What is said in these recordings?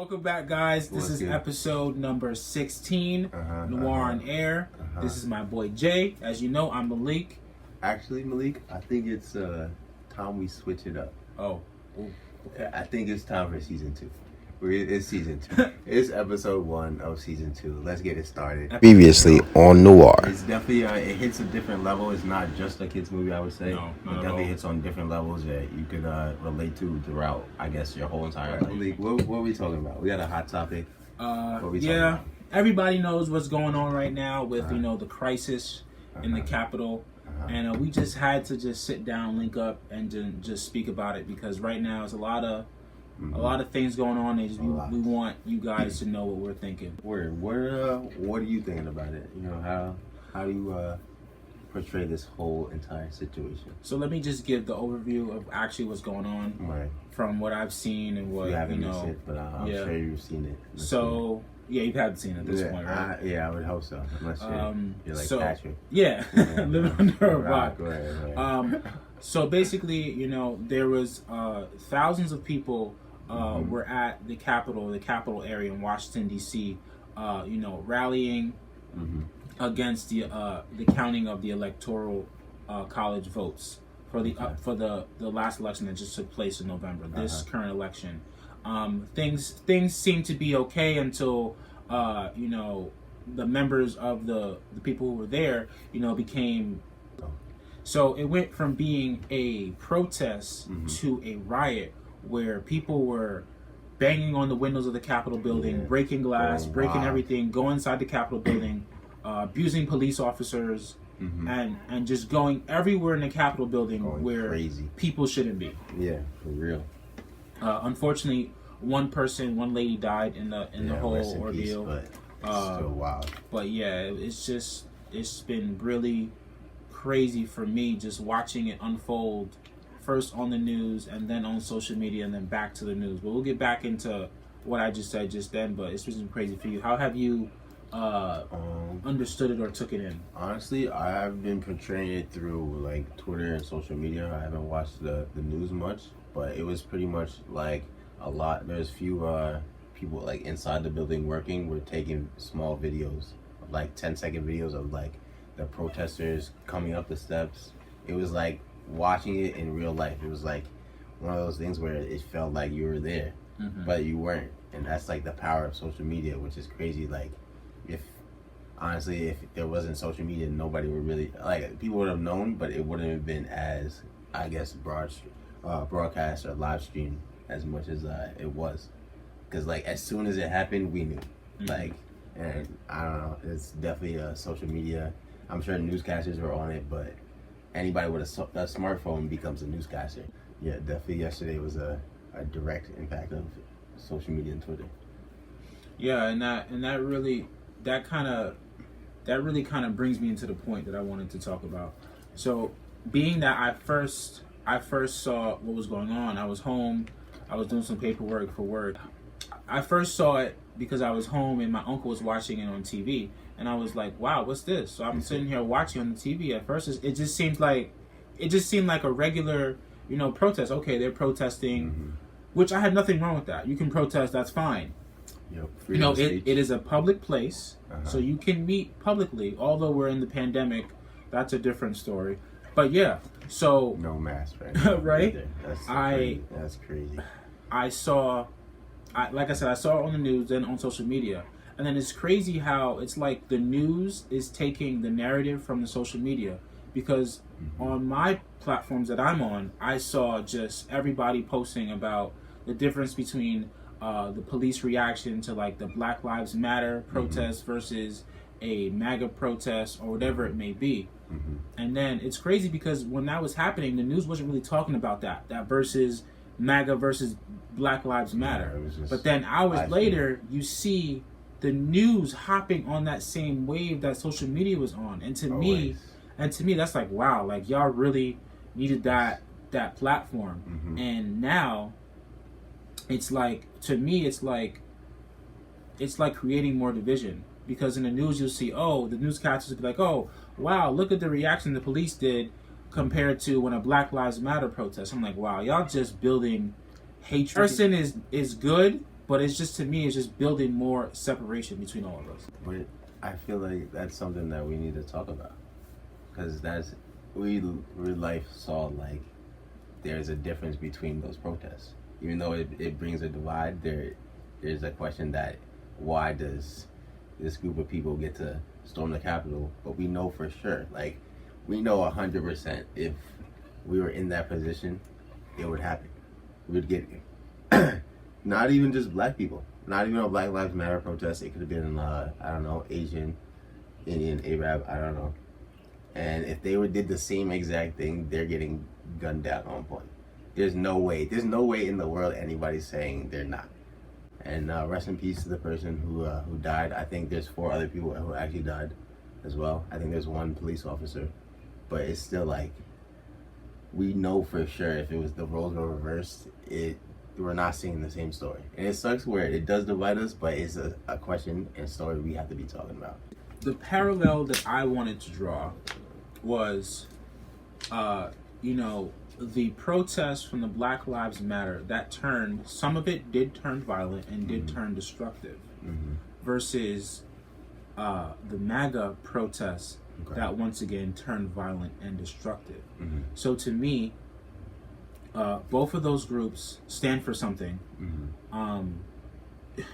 Welcome back, guys. This is episode number 16, Noir on Air. This is my boy Jay. As you know, I'm Malik. Actually, Malik, I think it's time we switch it up. Oh, okay. I think it's time for season 2. It's season 2. It's episode 1 of season 2. Let's get it started. Previously on Noir. It's definitely, it hits a different level. It's not just a kid's movie, I would say. No, it definitely hits on different levels that you could relate to throughout, I guess, your whole entire life. Malik, what are we talking about? We got a hot topic. Everybody knows what's going on right now with, the crisis in the Capitol. And we just had to just sit down, link up, and just speak about it because right now it's a lot of things going on. We want you guys to know what we're thinking. What are you thinking about it? How do you portray this whole entire situation? So let me just give the overview of actually what's going on from what I've seen and what you haven't seen it, but I'm sure you've seen it. You haven't seen it at this point, right? I would hope so. Unless you're like Patrick. Yeah, living under a rock. Go ahead. So basically, there was thousands of people were at the Capitol area in Washington D.C. Rallying against the counting of the electoral college votes for the last election that just took place in November. This current election, things seemed to be okay until the members of the people who were there became. So it went from being a protest to a riot where people were banging on the windows of the Capitol building, breaking glass, breaking everything, going inside the Capitol building, abusing police officers, and just going everywhere in the Capitol building where people shouldn't be. Yeah, for real. Unfortunately, one lady died in the whole ordeal. Peace, but still wild. But yeah, it's been really crazy for me just watching it unfold. First on the news, and then on social media, and then back to the news. But we'll get back into what I just said just then. But it's been crazy for you. How have you understood it or took it in? Honestly, I've been portraying it through like Twitter and social media. I haven't watched the news much, but it was pretty much like a lot. There's few people like inside the building working. We're taking small videos, like 10-second videos of like the protesters coming up the steps. It was like watching it in real life. It was like one of those things where it felt like you were there, but you weren't. And that's like the power of social media, which is crazy. Like, if there wasn't social media, nobody would really, like, people would have known, but it wouldn't have been as, I guess, broadcast or live stream as much as it was. Because like as soon as it happened, we knew. Like, and I don't know, it's definitely social media. I'm sure newscasters were on it, but anybody with a smartphone becomes a newscaster. Yeah, definitely yesterday was a direct impact of social media and Twitter. Yeah, and that really kind of brings me into the point that I wanted to talk about. So, being that I first saw what was going on, I was home, I was doing some paperwork for work. I first saw it because I was home and my uncle was watching it on TV. And I was like, wow, what's this? So I'm sitting here watching on the TV. At first, it just seemed like a regular, protest. Okay, they're protesting, which I had nothing wrong with that. You can protest, that's fine. Yep, it is a public place, so you can meet publicly. Although we're in the pandemic, that's a different story. But yeah, so no mask, right? Right? That's crazy. Like I said, I saw it on the news, then on social media. And then it's crazy how it's like the news is taking the narrative from the social media, because on my platforms that I'm on, I saw just everybody posting about the difference between the police reaction to like the Black Lives Matter protest versus a MAGA protest or whatever it may be. And then it's crazy because when that was happening, the news wasn't really talking about that versus MAGA versus Black Lives Matter. But then hours later, you see the news hopping on that same wave that social media was on. And to me, that's like, wow, like y'all really needed that platform. And now it's like, to me, it's like creating more division, because in the news you'll see, the newscasters will be like, oh, wow, look at the reaction the police did compared to when a Black Lives Matter protest. I'm like, wow, y'all just building hatred. Person is good, But it's just, to me, it's just building more separation between all of us. But I feel like that's something that we need to talk about, because real life saw like there's a difference between those protests. Even though it brings a divide, there's a question that why does this group of people get to storm the Capitol? But we know for sure, like we know 100% if we were in that position, it would happen. We'd get not even just black people, not even a Black Lives Matter protest. It could have been I don't know, Asian, Indian, Arab, I don't know. And if they did the same exact thing, they're getting gunned down on point. There's no way in the world anybody's saying they're not. And rest in peace to the person who died. I think there's 4 other people who actually died as well. I think there's 1 police officer, but it's still like we know for sure if it was the roles were reversed, we're not seeing the same story. And it sucks where it does divide us, but it's a question and story we have to be talking about. The parallel that I wanted to draw was, the protests from the Black Lives Matter that turned, some of it did turn violent and did turn destructive, versus the MAGA protests that once again turned violent and destructive. So to me, both of those groups stand for something.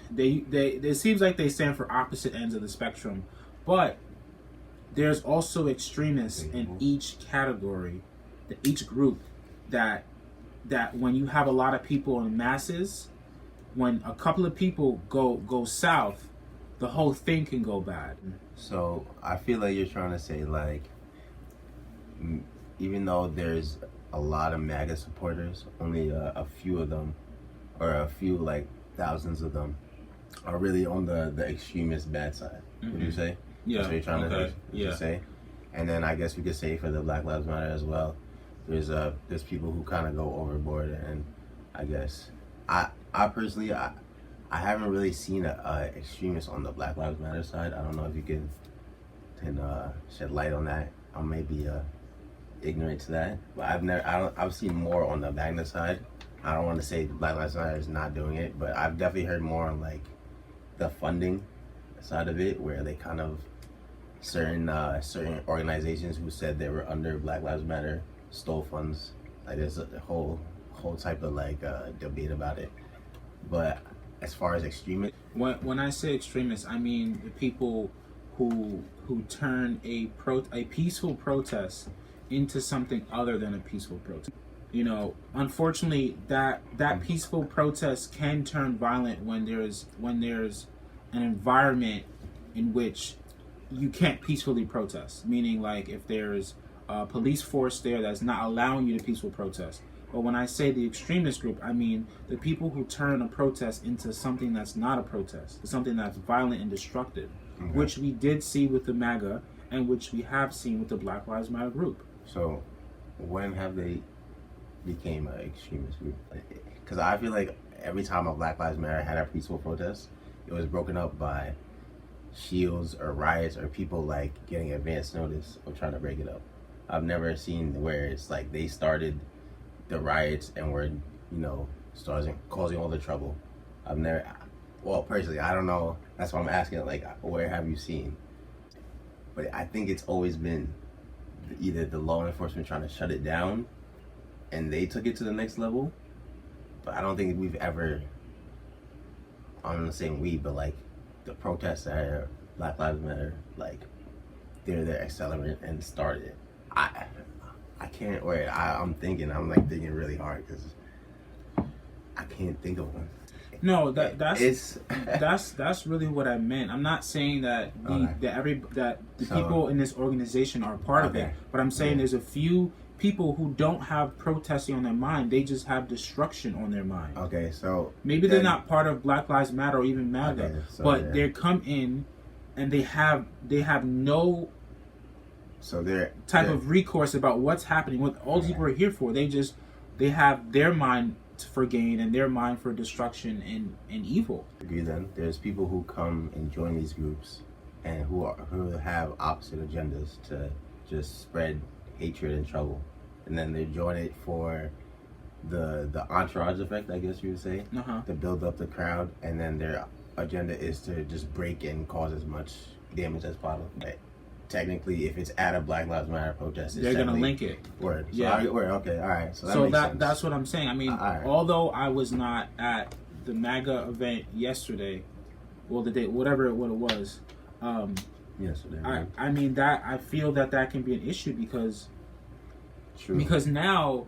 They it seems like they stand for opposite ends of the spectrum, but there's also extremists in each category, each group, that when you have a lot of people in masses, when a couple of people go south, the whole thing can go bad. So I feel like you're trying to say, like, even though there's a lot of MAGA supporters, only a few of them, or a few, like, thousands of them, are really on the extremist bad side. Would you say? Yeah. That's what you're trying to say? And then I guess we could say for the Black Lives Matter as well, there's people who kind of go overboard, and I guess I personally I haven't really seen a extremist on the Black Lives Matter side. I don't know if you can shed light on that. I may be ignorant to that, but I've seen more on the MAGA side. I don't want to say Black Lives Matter is not doing it, but I've definitely heard more on like the funding side of it, where they kind of certain organizations who said they were under Black Lives Matter stole funds. Like there's a whole type of like debate about it. But as far as extremists, when I say extremists, I mean the people who turn a peaceful protest into something other than a peaceful protest. Unfortunately, that peaceful protest can turn violent when there's an environment in which you can't peacefully protest. Meaning, like, if there's a police force there that's not allowing you to peaceful protest. But when I say the extremist group, I mean the people who turn a protest into something that's not a protest, something that's violent and destructive, which we did see with the MAGA and which we have seen with the Black Lives Matter group. So, when have they became an extremist group? Because I feel like every time a Black Lives Matter had a peaceful protest, it was broken up by shields or riots or people like getting advance notice of trying to break it up. I've never seen where it's like they started the riots and were, causing all the trouble. Personally, I don't know. That's why I'm asking, like, where have you seen? But I think it's always been either the law enforcement trying to shut it down and they took it to the next level. But I don't think we've ever, I'm not saying we, but like the protests that are Black Lives Matter, like they're the accelerant and started it. I can't wait. I'm thinking really hard because I can't think of one. No, that's really what I meant. I'm not saying that the people in this organization are part of it, but I'm saying there's a few people who don't have protesting on their mind. They just have destruction on their mind. Okay, so maybe they're not part of Black Lives Matter or even MAGA, but they come in and they have no type of recourse about what's happening. What all people are here for. They have their mind for gain and their mind for destruction and evil. Agree. Then there's people who come and join these groups and who have opposite agendas to just spread hatred and trouble, and then they join it for the entourage effect, I guess you would say, Uh-huh. to build up the crowd, and then their agenda is to just break and cause as much damage as possible. But technically, if it's at a Black Lives Matter protest, it's They're gonna technically- link it. Word. So Yeah. word. Okay. All right. So that So makes that sense. that's what I'm saying. I mean, Alright. although I was not at the MAGA event yesterday, well, the day, whatever what it was, Yes. So I mean that I feel that can be an issue because True. now,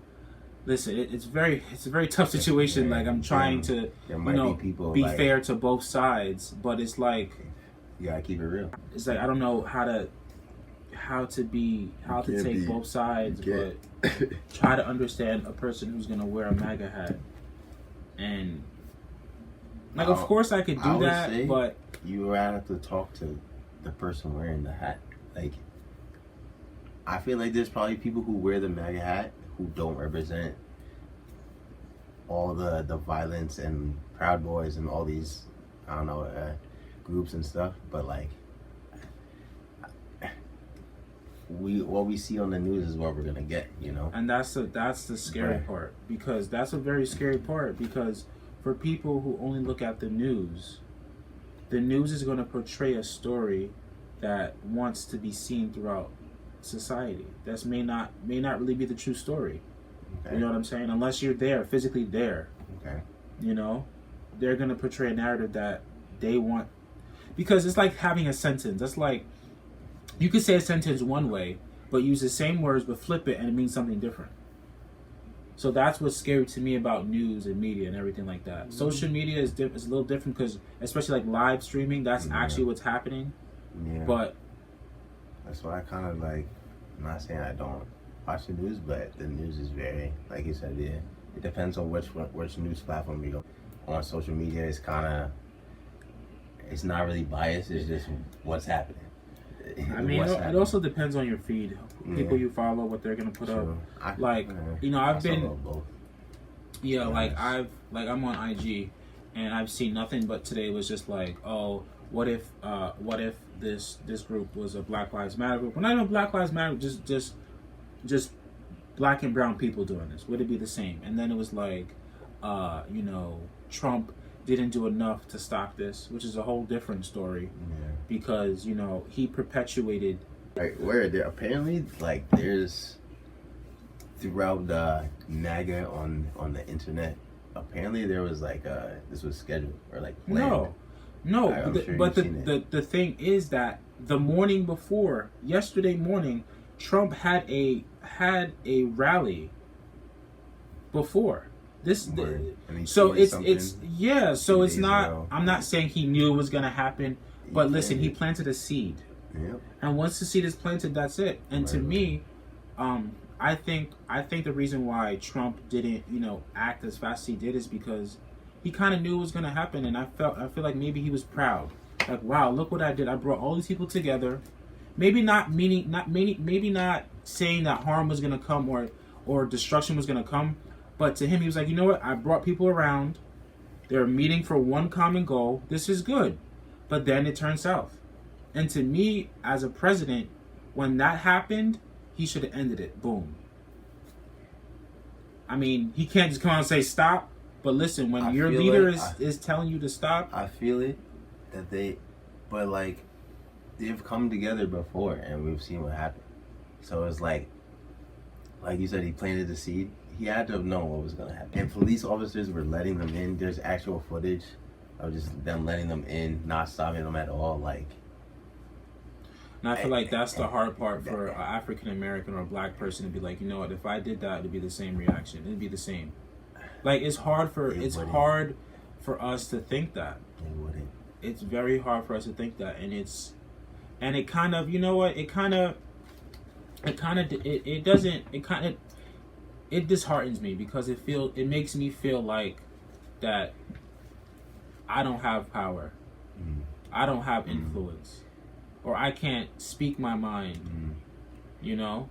listen, it's a very tough situation. Yeah, like I'm trying yeah. to There might be people be like- fair to both sides, but it's like You gotta keep it real. I don't know how to can't take be- both sides, you but try to understand a person who's gonna wear a MAGA hat, and like of course I could I do would that, say- but You would have to talk to the person wearing the hat. Like, I feel like there's probably people who wear the MAGA hat who don't represent all the violence and Proud Boys and all these, I don't know, groups and stuff. But like, what we see on the news is what we're gonna get, you know. and that's the scary Right. part, because that's a very scary part, because for people who only look at the news is going to portray a story that wants to be seen throughout society. That may not really be the true story. Okay. You know what I'm saying? Unless you're there, physically there, Okay. you know, they're going to portray a narrative that they want. Because it's like having a sentence. That's like, you could say a sentence one way, but use the same words, but flip it and it means something different. So that's what's scary to me about news and media and everything like that. Mm-hmm. Social media is a little different because, especially like live streaming, that's Yeah. actually what's happening. Yeah. But That's why I kind of like, I'm not saying I don't watch the news, but the news is very, like you said, yeah, it depends on which news platform you go on. Social media is kind of, it's not really biased, it's just what's happening. I mean, What's it happening. also depends on your feed, people Yeah. you follow, what they're gonna put up. True. Like, you know, I've I saw been- both. Yeah, like Yes. I'm on IG, and I've seen nothing but today was just like, oh, what if this group was a Black Lives Matter group? Well, not even Black Lives Matter, just black and brown people doing this. Would it be the same? And then it was like, you know, Trump didn't do enough to stop this, which is a whole different story Yeah. because, you know, he perpetuated. Like, where there apparently, like, there's throughout the MAGA on the internet, apparently there was like this was scheduled or like planned. No, I'm but, sure but you've seen the thing is that the morning before, yesterday morning, Trump had a rally before this. Word. And he So tweeted it's something. yeah. So few it's days not. ago. I'm not saying he knew it was gonna happen, but He listen, he planted. planted a seed, Yep. and once the seed is planted, that's it. And to Right. me, I think the reason why Trump didn't, you know, act as fast as he did is because he kind of knew it was going to happen, and I feel like maybe he was proud. Like, wow, look what I did! I brought all these people together. Maybe not maybe not saying that harm was going to come or destruction was going to come, but to him, he was like, you know what? I brought people around. They're meeting for one common goal. This is good, but then it turned south. And to me, as a president, when that happened, he should have ended it. Boom. I mean, he can't just come out and say stop. But listen, when I your feel leader like is telling you to stop, I feel it that but like they've come together before and we've seen what happened. So it's like you said, he planted the seed. He had to have known what was gonna happen. And police officers were letting them in. There's actual footage of just them letting them in, not stopping them at all. Like, and I feel like that's the hard part for an African American or a black person to be like, you know what? If I did that, it'd be the same reaction. It'd be the same. Like it's hard for us to think that. they wouldn't. It's very hard for us to think that, and it kind of, you know what? It disheartens me because it makes me feel like that I don't have power, I don't have influence, or I can't speak my mind, you know.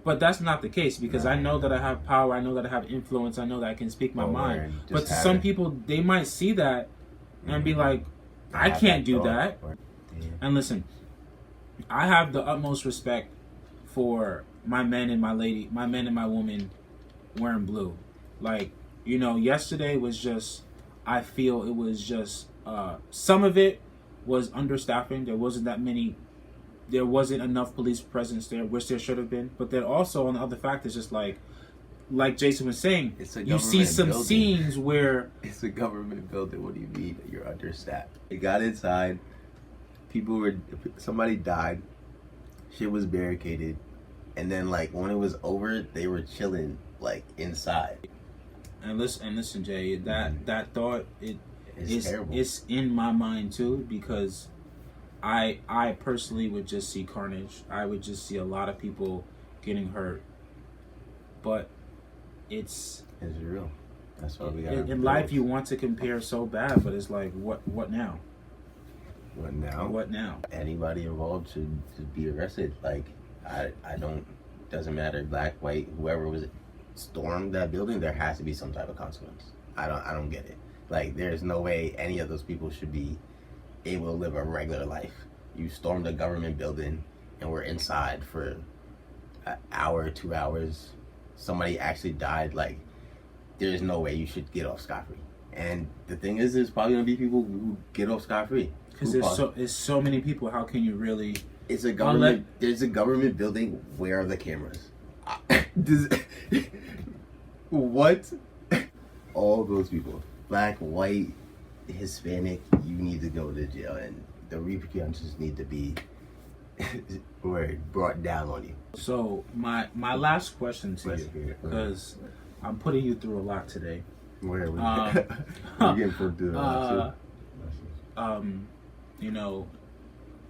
But that's not the case because I know that I have power, I know that I have influence, I know that I can speak my mind. But to some people, they might see that and be like, I can't do that. Yeah. And listen, I have the utmost respect for my men and my women wearing blue. Like, yesterday was just, I feel it was just, some of it was understaffing. There wasn't enough police presence there, which there should have been. But then also on the other fact is just like Jason was saying, you see some scenes where it's a government building. What do you mean you're understaffed? They got inside. Somebody died. Shit was barricaded, and then like when it was over, they were chilling like inside. And listen, Jay, that thought It's terrible. It's in my mind too, because I personally would just see carnage. I would just see a lot of people getting hurt. But it's real. That's why we got in life. You want to compare so bad, but it's like what now? What now? What now? Anybody involved should be arrested. Like I don't. Doesn't matter, black, white, whoever was stormed that building. There has to be some type of consequence. I don't get it. Like there's no way any of those people should be able to live a regular life. You stormed a government building and were inside for an hour, 2 hours. Somebody actually died. Like there's no way you should get off scot-free. And the thing is, there's probably gonna be people who get off scot-free. Because there's so many people. How can you really? It's a government. There's a government building. Where are the cameras? What? All those people, black, white, Hispanic, you need to go to jail, and the repercussions need to be brought down on you. So my last question to you, because I'm putting you through a lot today. Where are we? We're getting put through a lot too.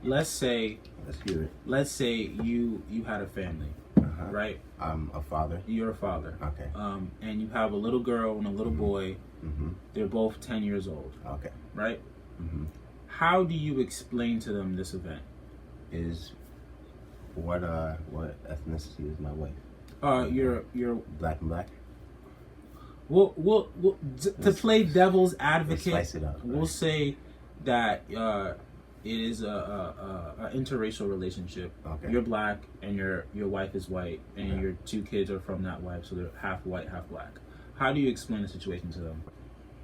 Let's say. Let's hear it. Let's say you had a family, right? I'm a father. You're a father. Okay. And you have a little girl and a little boy. Mm-hmm. They're both 10 years old. Okay. Right? Mm-hmm. How do you explain to them this event? What ethnicity is my wife? You're black and black. We'll to play devil's advocate. Spice it up. Right? We'll say that it is a interracial relationship. Okay. You're black and your wife is white, and your two kids are from that wife, so they're half white, half black. How do you explain the situation to them?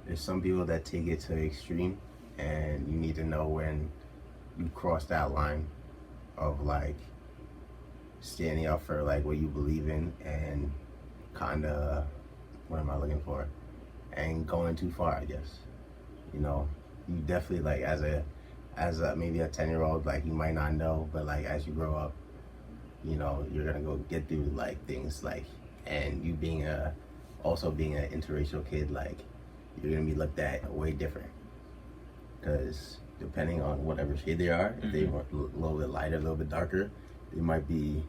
There's some people that take it to the extreme, and you need to know when you cross that line of like standing up for like what you believe in and kind of, what am I looking for, and going too far, I guess. You definitely, like, as a maybe a 10-year-old, like, you might not know, but like as you grow up, you're gonna go get through like things, like, and you being an interracial kid, like, you're gonna be looked at way different, because depending on whatever shade they are, if they were a little bit lighter, a little bit darker, they might be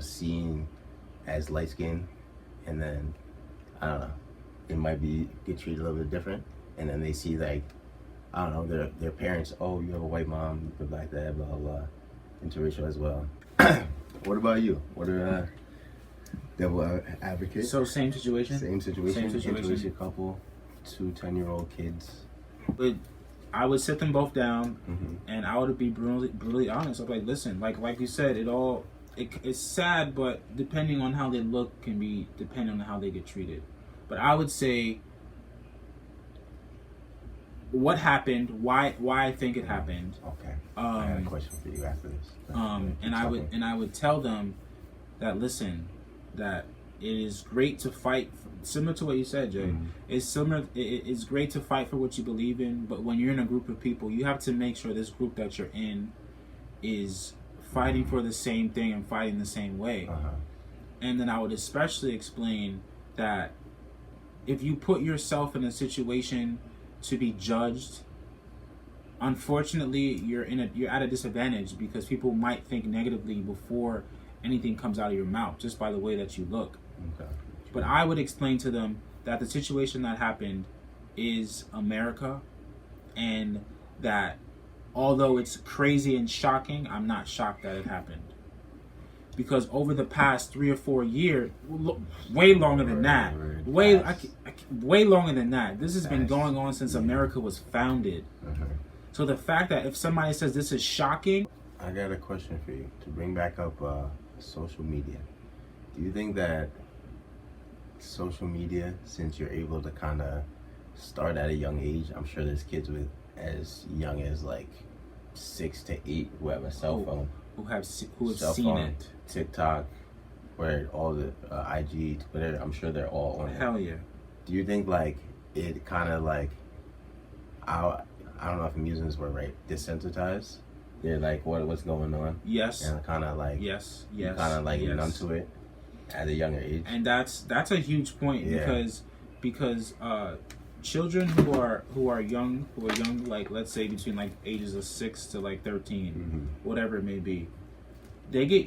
seen as light skinned, and then I don't know, it might be get treated a little bit different, and then they see, like, I don't know, their parents, oh, you have a white mom, you're black dad, blah, blah, blah, interracial as well. What about you? What are devil advocates? So same situation? Same situation. Interracial couple, 2 10-year-old kids. But I would sit them both down, and I would be brutally honest. I'm like, listen, like you said, it's sad, but depending on how they look can be depending on how they get treated. But I would say what happened, why I think it happened. Okay. I have a question for you after this. And I would tell them that, listen, that it is great to fight, similar to what you said, Jay. It's great to fight for what you believe in, but when you're in a group of people, you have to make sure this group that you're in is fighting for the same thing and fighting the same way. And then I would especially explain that if you put yourself in a situation to be judged, unfortunately you're at a disadvantage, because people might think negatively before anything comes out of your mouth just by the way that you look. Okay. But I would explain to them that the situation that happened is America, and that although it's crazy and shocking, I'm not shocked that it happened. Because over the past 3 or 4 years, way longer than that, way longer than that, this has been going on since America was founded. So the fact that if somebody says this is shocking... I got a question for you, to bring back up social media. Do you think that social media, since you're able to kind of start at a young age, I'm sure there's kids with as young as like 6 to 8 who have a cell phone, who have Cell seen phone, it. TikTok, where all the IG, Twitter, I'm sure they're all on it. Hell yeah. Do you think like it kind of like I don't know if I'm using this word right, desensitized? They're like what's going on, Yes. and kind of like Yes. kind of like numb to it at a younger age. And that's a huge point Yeah. because children who are young, like let's say between like ages of 6 to like 13, whatever it may be, they get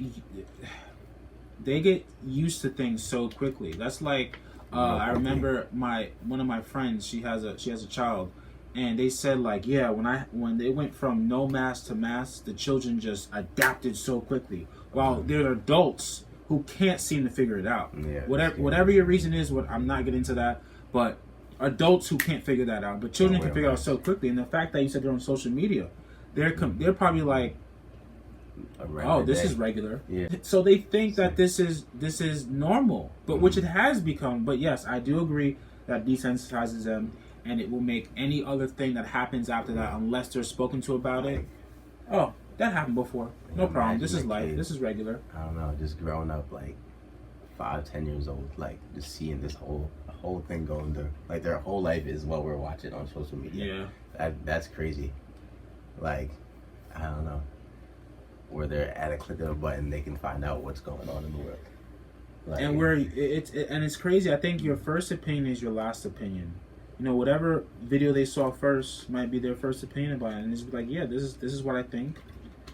used to things so quickly. That's like I remember one of my friends, she has a child, and they said like, yeah, when they went from no mask to mask, the children just adapted so quickly, while there are adults who can't seem to figure it out. Yeah, Whatever your reason is, I'm not getting into that, but adults who can't figure that out, but children can figure it out so quickly. And the fact that you said they're on social media, they're probably like, oh, this is regular. Yeah. So they think that this is normal, but which it has become. But yes, I do agree that desensitizes them, and it will make any other thing that happens after that, unless they're spoken to about it. Oh, that happened before. No problem. This is life. This is regular. I don't know, just growing up like 5-10 years old, like just seeing this whole thing going through, like their whole life is what we're watching on social media. Yeah. That's crazy. Like, I don't know, where they're at a click of a button, they can find out what's going on in the world. Like, And it's crazy. I think your first opinion is your last opinion. You know, whatever video they saw first might be their first opinion about it, and it's like, yeah, this is what I think.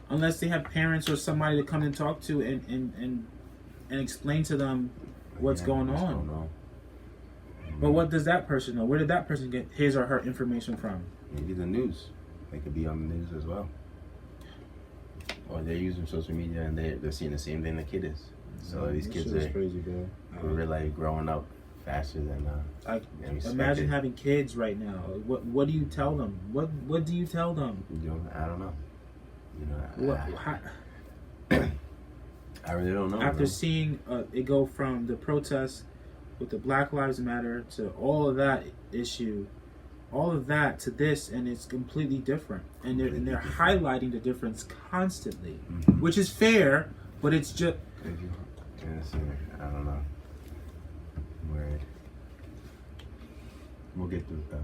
Unless they have parents or somebody to come and talk to and explain to them what's going on. But what does that person know? Where did that person get his or her information from? Maybe the news. They could be on the news as well. Or they're using social media and they're seeing the same thing the kid is. So these This kids shit is are crazy, bro. really growing up faster than Imagine having kids right now. What do you tell them? What do you tell them? I don't know. You know, I really don't know. After seeing it go from the protests with the Black Lives Matter to all of that issue, all of that to this, and it's completely different. And they're highlighting the difference constantly, which is fair, but it's just. I don't know. We'll get through it though.